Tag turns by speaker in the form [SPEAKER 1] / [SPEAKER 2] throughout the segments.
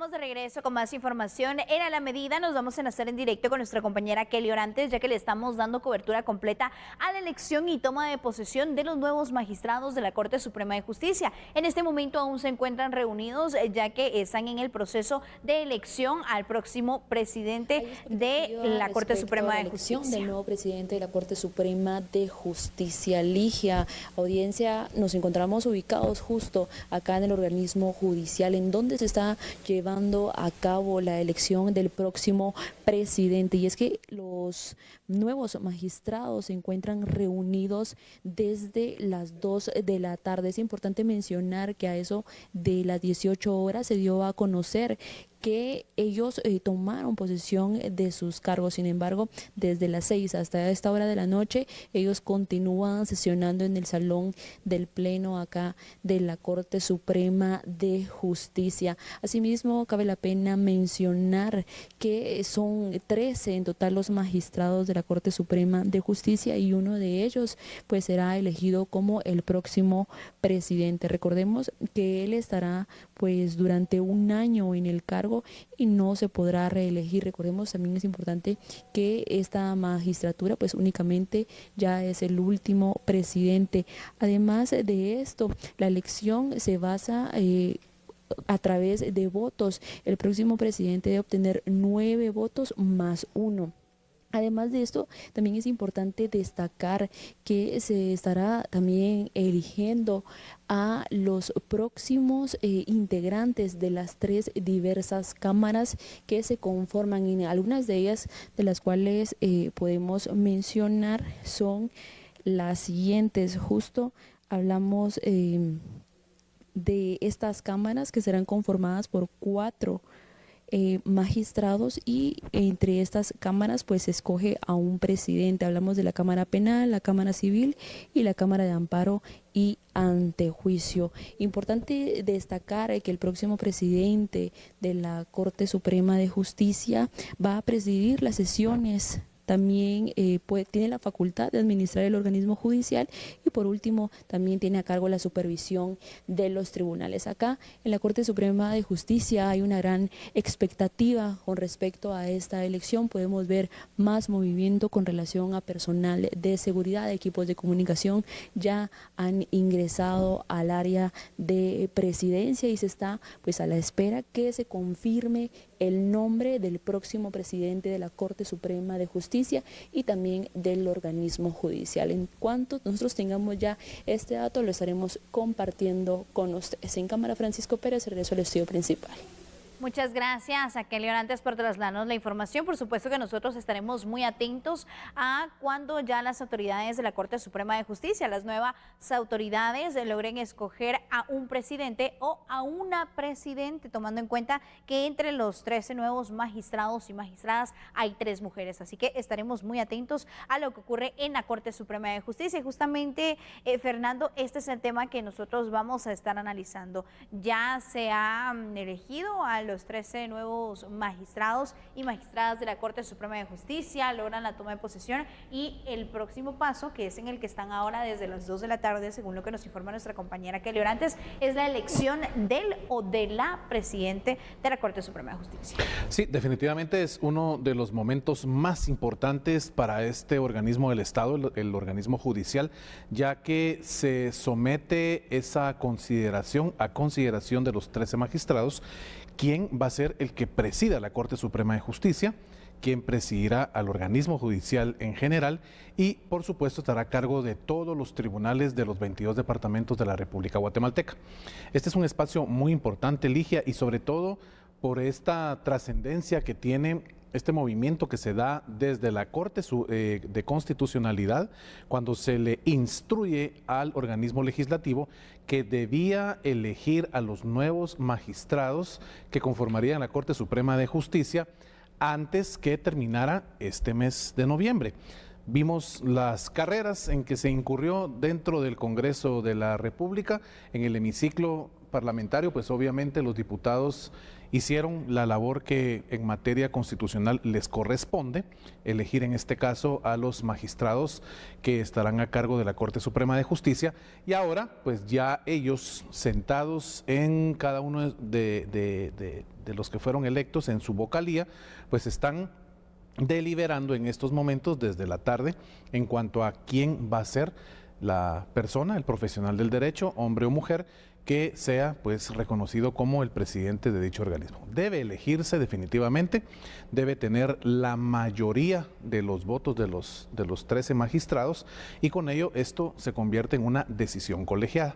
[SPEAKER 1] estamos de regreso con más información. En A la Medida nos vamos a enlazar en directo con nuestra compañera Kelly Orantes, ya que le estamos dando cobertura completa a la elección y toma de posesión de los nuevos magistrados de la Corte Suprema de Justicia. En este momento aún se encuentran reunidos, ya que están en el proceso de elección al próximo presidente de la Corte Suprema de Justicia.
[SPEAKER 2] Del nuevo presidente de la Corte Suprema de Justicia. Ligia, audiencia, nos encontramos ubicados justo acá en el organismo judicial, en donde se está llevando a cabo la elección del próximo presidente. Y es que los nuevos magistrados se encuentran reunidos desde las 2 de la tarde. Es importante mencionar que a eso de las 18 horas se dio a conocer que ellos tomaron posesión de sus cargos. Sin embargo, desde las 6 hasta esta hora de la noche, ellos continúan sesionando en el salón del Pleno acá de la Corte Suprema de Justicia. Asimismo, cabe la pena mencionar que son 13 en total los magistrados de la Corte Suprema de Justicia y uno de ellos pues será elegido como el próximo presidente. Recordemos que él estará pues durante un año en el cargo y no se podrá reelegir. Recordemos, también es importante que esta magistratura pues únicamente ya es el último presidente. Además de esto, la elección se basa a través de votos. El próximo presidente debe obtener 9 votos más 1. Además de esto, también es importante destacar que se estará también eligiendo a los próximos integrantes de las 3 diversas cámaras que se conforman. En algunas de ellas, de las cuales podemos mencionar, son las siguientes. Justo hablamos de estas cámaras que serán conformadas por 4 magistrados, y entre estas cámaras pues se escoge a un presidente. Hablamos de la Cámara Penal, la Cámara Civil y la Cámara de Amparo y Antejuicio. Importante destacar que el próximo presidente de la Corte Suprema de Justicia va a presidir las sesiones. También tiene la facultad de administrar el organismo judicial y por último también tiene a cargo la supervisión de los tribunales. Acá en la Corte Suprema de Justicia hay una gran expectativa con respecto a esta elección. Podemos ver más movimiento con relación a personal de seguridad, equipos de comunicación ya han ingresado al área de presidencia y se está pues a la espera que se confirme el nombre del próximo presidente de la Corte Suprema de Justicia y también del organismo judicial. En cuanto nosotros tengamos ya este dato, lo estaremos compartiendo con ustedes. En cámara, Francisco Pérez, regreso al estudio principal.
[SPEAKER 1] Muchas gracias a Kelly Orantes por trasladarnos la información. Por supuesto que nosotros estaremos muy atentos a cuando ya las autoridades de la Corte Suprema de Justicia, las nuevas autoridades, logren escoger a un presidente o a una presidente, tomando en cuenta que entre los 13 nuevos magistrados y magistradas hay 3 mujeres. Así que estaremos muy atentos a lo que ocurre en la Corte Suprema de Justicia. Y justamente, Fernando, este es el tema que nosotros vamos a estar analizando. Ya se ha elegido a los 13 nuevos magistrados y magistradas de la Corte Suprema de Justicia, logran la toma de posesión y el próximo paso, que es en el que están ahora desde las 2 de la tarde, según lo que nos informa nuestra compañera Kelly Orantes, es la elección del o de la presidente de la Corte Suprema de Justicia.
[SPEAKER 3] Sí, definitivamente es uno de los momentos más importantes para este organismo del Estado, el organismo judicial, ya que se somete esa consideración a consideración de los 13 magistrados, quién va a ser el que presida la Corte Suprema de Justicia, quién presidirá al organismo judicial en general y, por supuesto, estará a cargo de todos los tribunales de los 22 departamentos de la República Guatemalteca. Este es un espacio muy importante, Ligia, y sobre todo por esta trascendencia que tiene este movimiento que se da desde la Corte de Constitucionalidad cuando se le instruye al organismo legislativo que debía elegir a los nuevos magistrados que conformarían la Corte Suprema de Justicia antes que terminara este mes de noviembre. Vimos las carreras en que se incurrió dentro del Congreso de la República, en el hemiciclo parlamentario, pues obviamente los diputados hicieron la labor que en materia constitucional les corresponde, elegir en este caso a los magistrados que estarán a cargo de la Corte Suprema de Justicia, y ahora pues ya ellos sentados en cada uno de los que fueron electos en su vocalía, pues están deliberando en estos momentos desde la tarde en cuanto a quién va a ser la persona, el profesional del derecho, hombre o mujer, que sea pues reconocido como el presidente de dicho organismo. Debe elegirse definitivamente, debe tener la mayoría de los votos de los 13 magistrados, y con ello esto se convierte en una decisión colegiada.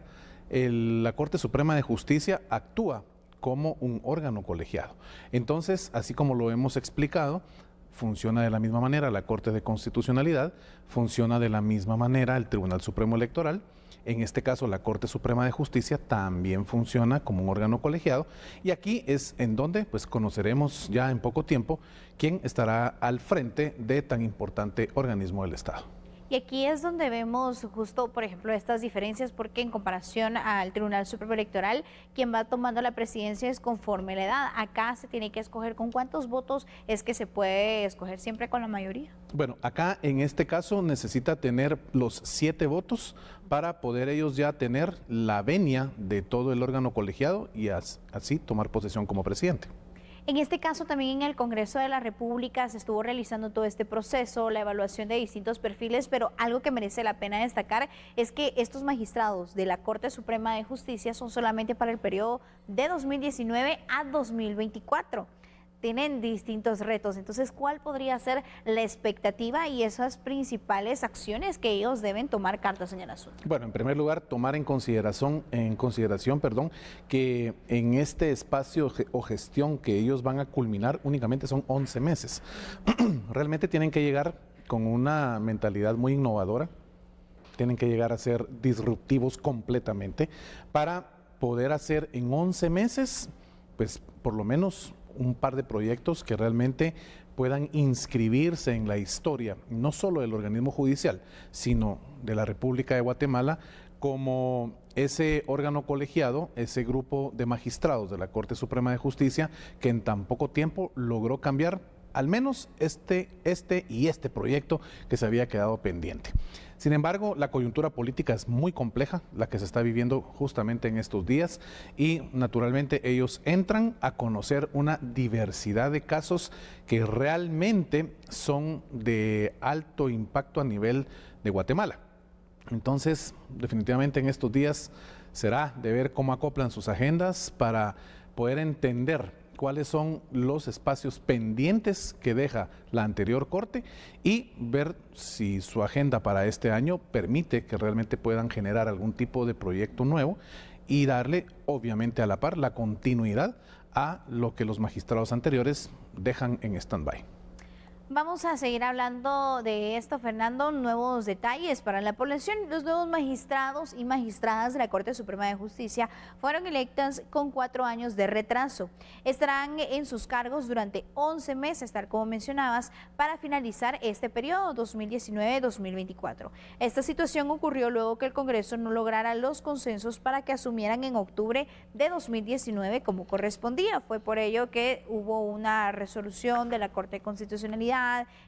[SPEAKER 3] La Corte Suprema de Justicia actúa como un órgano colegiado. Entonces, así como lo hemos explicado, funciona de la misma manera la Corte de Constitucionalidad, funciona de la misma manera el Tribunal Supremo Electoral. En este caso, la Corte Suprema de Justicia también funciona como un órgano colegiado, y aquí es en donde pues conoceremos ya en poco tiempo quién estará al frente de tan importante organismo del Estado.
[SPEAKER 1] Y aquí es donde vemos justo, por ejemplo, estas diferencias, porque en comparación al Tribunal Supremo Electoral, quien va tomando la presidencia es conforme la edad. Acá se tiene que escoger con cuántos votos, es que se puede escoger siempre con la mayoría.
[SPEAKER 3] Bueno, acá en este caso necesita tener los 7 votos para poder ellos ya tener la venia de todo el órgano colegiado y así tomar posesión como presidente.
[SPEAKER 1] En este caso también en el Congreso de la República se estuvo realizando todo este proceso, la evaluación de distintos perfiles, pero algo que merece la pena destacar es que estos magistrados de la Corte Suprema de Justicia son solamente para el periodo de 2019 a 2024. Tienen distintos retos, entonces ¿cuál podría ser la expectativa y esas principales acciones que ellos deben tomar cartas en el asunto?
[SPEAKER 3] Bueno, en primer lugar, tomar en consideración, que en este espacio o gestión que ellos van a culminar únicamente son 11 meses. Realmente tienen que llegar con una mentalidad muy innovadora, tienen que llegar a ser disruptivos completamente para poder hacer en 11 meses, pues por lo menos un par de proyectos que realmente puedan inscribirse en la historia, no solo del organismo judicial, sino de la República de Guatemala, como ese órgano colegiado, ese grupo de magistrados de la Corte Suprema de Justicia, que en tan poco tiempo logró cambiar al menos este proyecto que se había quedado pendiente. Sin embargo, la coyuntura política es muy compleja, la que se está viviendo justamente en estos días, y naturalmente ellos entran a conocer una diversidad de casos que realmente son de alto impacto a nivel de Guatemala. Entonces, definitivamente en estos días será de ver cómo acoplan sus agendas para poder entender cuáles son los espacios pendientes que deja la anterior Corte y ver si su agenda para este año permite que realmente puedan generar algún tipo de proyecto nuevo y darle, obviamente a la par, la continuidad a lo que los magistrados anteriores dejan en stand-by.
[SPEAKER 1] Vamos a seguir hablando de esto, Fernando, nuevos detalles para la población. Los nuevos magistrados y magistradas de la Corte Suprema de Justicia fueron electas con 4 años de retraso. Estarán en sus cargos durante 11 meses, tal como mencionabas, para finalizar este periodo 2019-2024. Esta situación ocurrió luego que el Congreso no lograra los consensos para que asumieran en octubre de 2019 como correspondía. Fue por ello que hubo una resolución de la Corte de Constitucionalidad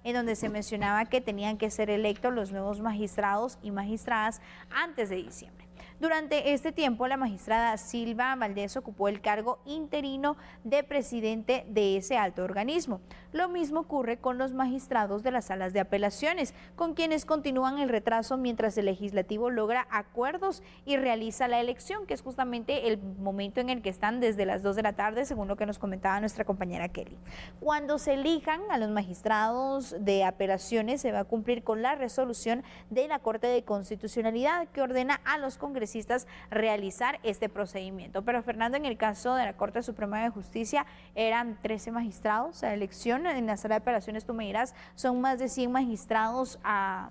[SPEAKER 1] en donde se mencionaba que tenían que ser electos los nuevos magistrados y magistradas antes de diciembre. Durante este tiempo, la magistrada Silva Valdés ocupó el cargo interino de presidente de ese alto organismo. Lo mismo ocurre con los magistrados de las salas de apelaciones, con quienes continúan el retraso mientras el legislativo logra acuerdos y realiza la elección, que es justamente el momento en el que están desde las 2 de la tarde, según lo que nos comentaba nuestra compañera Kelly. Cuando se elijan a los magistrados de apelaciones, se va a cumplir con la resolución de la Corte de Constitucionalidad que ordena a los congresistas realizar este procedimiento. Pero Fernando, en el caso de la Corte Suprema de Justicia eran 13 magistrados a elección. En la sala de apelaciones, tú me dirás, son más de 100 magistrados a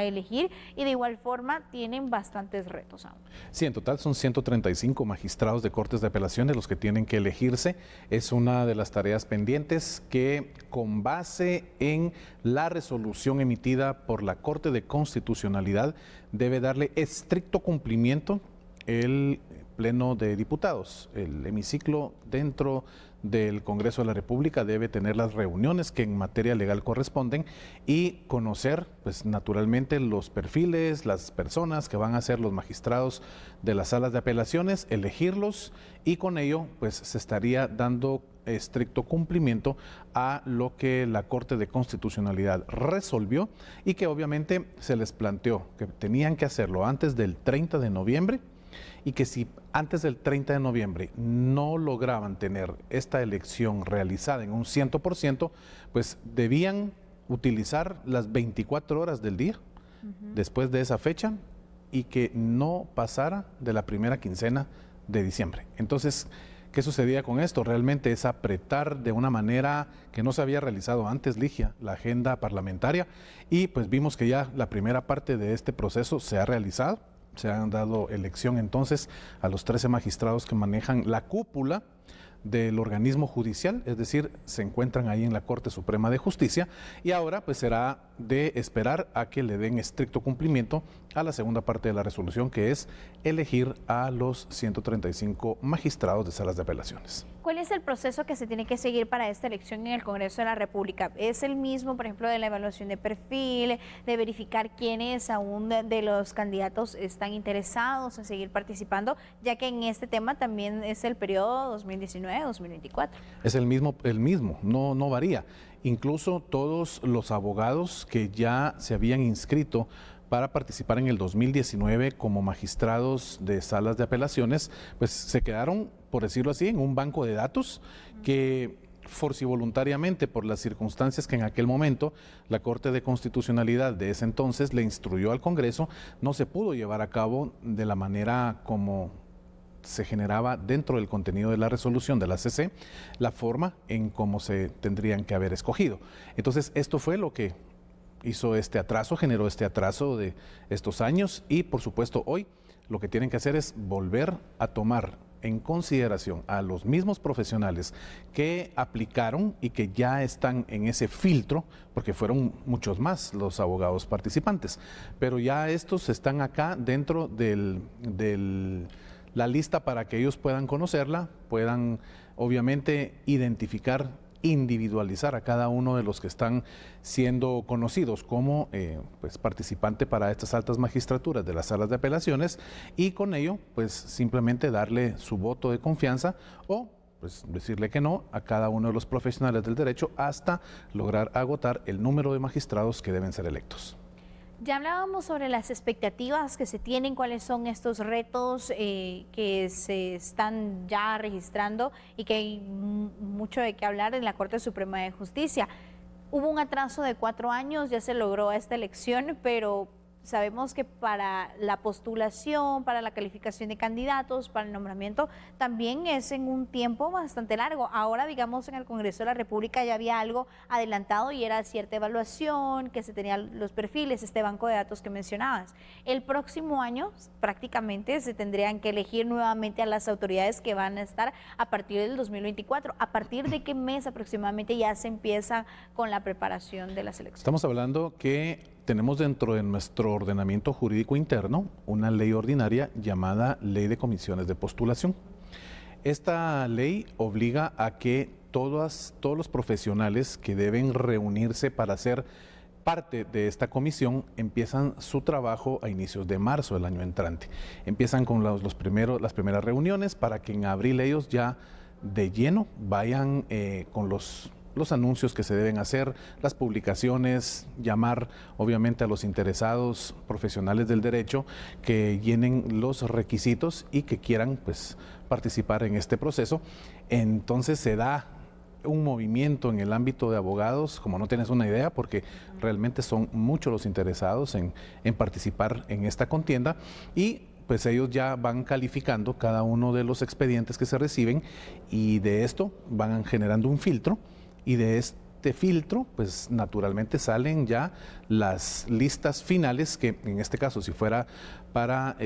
[SPEAKER 1] elegir, y de igual forma tienen bastantes retos aún.
[SPEAKER 3] Sí, en total son 135 magistrados de cortes de apelaciones los que tienen que elegirse. Es una de las tareas pendientes que, con base en la resolución emitida por la Corte de Constitucionalidad, debe darle estricto cumplimiento el Pleno de Diputados. El hemiciclo dentro del Congreso de la República debe tener las reuniones que en materia legal corresponden y conocer, pues naturalmente, los perfiles, las personas que van a ser los magistrados de las salas de apelaciones, elegirlos, y con ello pues se estaría dando estricto cumplimiento a lo que la Corte de Constitucionalidad resolvió y que obviamente se les planteó que tenían que hacerlo antes del 30 de noviembre, y que si antes del 30 de noviembre no lograban tener esta elección realizada en un 100%, pues debían utilizar las 24 horas del día después de esa fecha, y que no pasara de la primera quincena de diciembre. Entonces, ¿qué sucedía con esto? Realmente es apretar de una manera que no se había realizado antes, Ligia, la agenda parlamentaria, y pues vimos que ya la primera parte de este proceso se ha realizado. Se han dado elección entonces a los 13 magistrados que manejan la cúpula del organismo judicial, es decir, se encuentran ahí en la Corte Suprema de Justicia, y ahora pues será de esperar a que le den estricto cumplimiento a la segunda parte de la resolución, que es elegir a los 135 magistrados de salas de apelaciones.
[SPEAKER 1] ¿Cuál es el proceso que se tiene que seguir para esta elección en el Congreso de la República? ¿Es el mismo, por ejemplo, de la evaluación de perfil, de verificar quiénes aún de los candidatos están interesados en seguir participando, ya que en este tema también es el periodo 2019-2024?
[SPEAKER 3] Es el mismo, no varía. Incluso todos los abogados que ya se habían inscrito para participar en el 2019 como magistrados de salas de apelaciones, pues se quedaron, por decirlo así, en un banco de datos que forcivoluntariamente, por las circunstancias que en aquel momento la Corte de Constitucionalidad de ese entonces le instruyó al Congreso, no se pudo llevar a cabo de la manera como se generaba dentro del contenido de la resolución de la CC, la forma en cómo se tendrían que haber escogido. Entonces, esto fue lo que hizo este atraso, generó este atraso de estos años, y por supuesto hoy lo que tienen que hacer es volver a tomar en consideración a los mismos profesionales que aplicaron y que ya están en ese filtro, porque fueron muchos más los abogados participantes, pero ya estos están acá dentro de la lista para que ellos puedan conocerla, puedan obviamente identificar, individualizar a cada uno de los que están siendo conocidos como pues participante para estas altas magistraturas de las salas de apelaciones, y con ello pues simplemente darle su voto de confianza o pues decirle que no a cada uno de los profesionales del derecho hasta lograr agotar el número de magistrados que deben ser electos.
[SPEAKER 1] Ya hablábamos sobre las expectativas que se tienen, cuáles son estos retos que se están ya registrando y que hay mucho de qué hablar en la Corte Suprema de Justicia. Hubo un atraso de 4 años, ya se logró esta elección, pero sabemos que para la postulación, para la calificación de candidatos, para el nombramiento, también es en un tiempo bastante largo. Ahora, digamos, en el Congreso de la República ya había algo adelantado y era cierta evaluación, que se tenían los perfiles, este banco de datos que mencionabas. El próximo año prácticamente se tendrían que elegir nuevamente a las autoridades que van a estar a partir del 2024. ¿A partir de qué mes aproximadamente ya se empieza con la preparación de las elecciones?
[SPEAKER 3] Estamos hablando que tenemos dentro de nuestro ordenamiento jurídico interno una ley ordinaria llamada Ley de Comisiones de Postulación. Esta ley obliga a que todos los profesionales que deben reunirse para ser parte de esta comisión empiezan su trabajo a inicios de marzo del año entrante. Empiezan con las primeras reuniones para que en abril ellos ya de lleno vayan con los anuncios que se deben hacer, las publicaciones, llamar obviamente a los interesados profesionales del derecho que llenen los requisitos y que quieran pues participar en este proceso. Entonces se da un movimiento en el ámbito de abogados, como no tienes una idea, porque realmente son muchos los interesados en participar en esta contienda, y pues ellos ya van calificando cada uno de los expedientes que se reciben, y de esto van generando un filtro. Y de este filtro, pues naturalmente salen ya las listas finales, que en este caso, si fuera para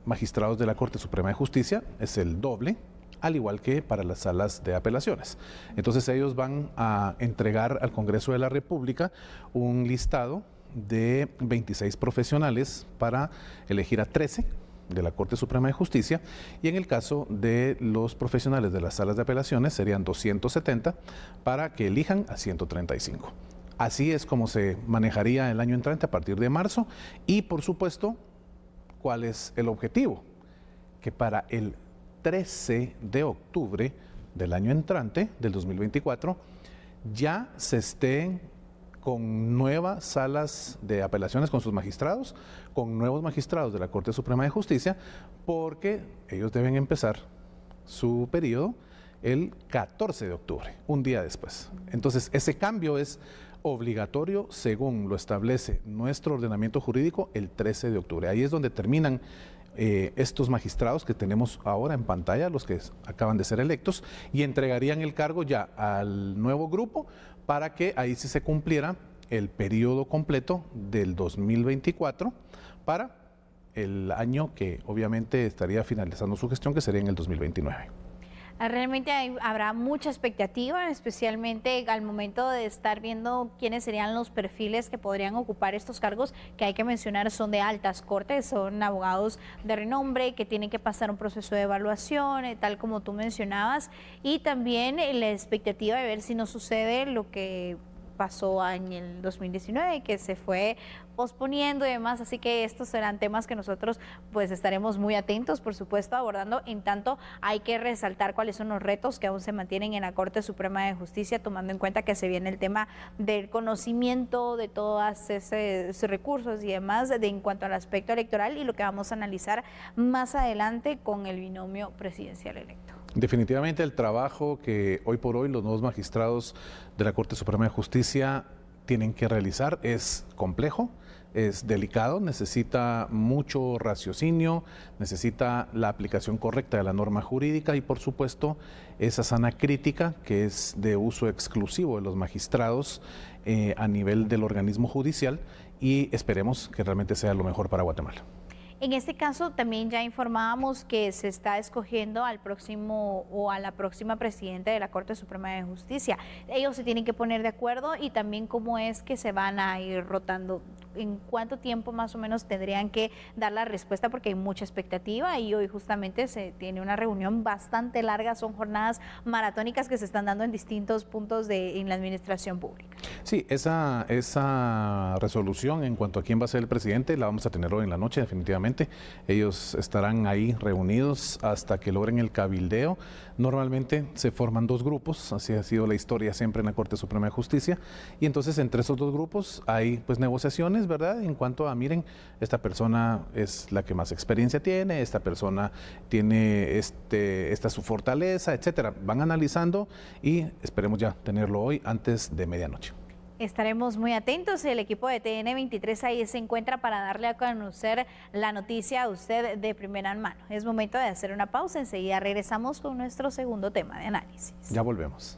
[SPEAKER 3] magistrados de la Corte Suprema de Justicia, es el doble, al igual que para las salas de apelaciones. Entonces ellos van a entregar al Congreso de la República un listado de 26 profesionales para elegir a 13 de la Corte Suprema de Justicia, y en el caso de los profesionales de las salas de apelaciones serían 270 para que elijan a 135. Así es como se manejaría el año entrante a partir de marzo, y por supuesto, ¿cuál es el objetivo? Que para el 13 de octubre del año entrante, del 2024, ya se estén con nuevas salas de apelaciones con sus magistrados, con nuevos magistrados de la Corte Suprema de Justicia, porque ellos deben empezar su periodo el 14 de octubre, un día después. Entonces, ese cambio es obligatorio según lo establece nuestro ordenamiento jurídico el 13 de octubre. Ahí es donde terminan estos magistrados que tenemos ahora en pantalla, los que acaban de ser electos, y entregarían el cargo ya al nuevo grupo para que ahí sí se cumpliera el periodo completo del 2024 para el año que obviamente estaría finalizando su gestión, que sería en el 2029.
[SPEAKER 1] Realmente habrá mucha expectativa, especialmente al momento de estar viendo quiénes serían los perfiles que podrían ocupar estos cargos, que hay que mencionar son de altas cortes, son abogados de renombre que tienen que pasar un proceso de evaluación, tal como tú mencionabas, y también la expectativa de ver si no sucede lo que pasó en el 2019, que se fue posponiendo y demás, así que estos serán temas que nosotros pues estaremos muy atentos, por supuesto, abordando. En tanto, hay que resaltar cuáles son los retos que aún se mantienen en la Corte Suprema de Justicia, tomando en cuenta que se viene el tema del conocimiento de todos esos recursos y demás en cuanto al aspecto electoral, y lo que vamos a analizar más adelante con el binomio presidencial electo.
[SPEAKER 3] Definitivamente el trabajo que hoy por hoy los nuevos magistrados de la Corte Suprema de Justicia tienen que realizar es complejo, es delicado, necesita mucho raciocinio, necesita la aplicación correcta de la norma jurídica y por supuesto esa sana crítica que es de uso exclusivo de los magistrados a nivel del organismo judicial, y esperemos que realmente sea lo mejor para Guatemala.
[SPEAKER 1] En este caso también ya informábamos que se está escogiendo al próximo o a la próxima presidenta de la Corte Suprema de Justicia. Ellos se tienen que poner de acuerdo, y también cómo es que se van a ir rotando, en cuánto tiempo más o menos tendrían que dar la respuesta, porque hay mucha expectativa y hoy justamente se tiene una reunión bastante larga, son jornadas maratónicas que se están dando en distintos puntos en la administración pública.
[SPEAKER 3] Sí, esa resolución en cuanto a quién va a ser el presidente la vamos a tener hoy en la noche definitivamente. Ellos estarán ahí reunidos hasta que logren el cabildeo. Normalmente se forman dos grupos, así ha sido la historia siempre en la Corte Suprema de Justicia, y entonces entre esos dos grupos hay pues negociaciones, ¿verdad? En cuanto a, miren, esta persona es la que más experiencia tiene, esta persona tiene esta su fortaleza, etcétera. Van analizando y esperemos ya tenerlo hoy antes de medianoche.
[SPEAKER 1] Estaremos muy atentos. El equipo de TN23 ahí se encuentra para darle a conocer la noticia a usted de primera mano. Es momento de hacer una pausa. Enseguida regresamos con nuestro segundo tema de análisis.
[SPEAKER 3] Ya volvemos.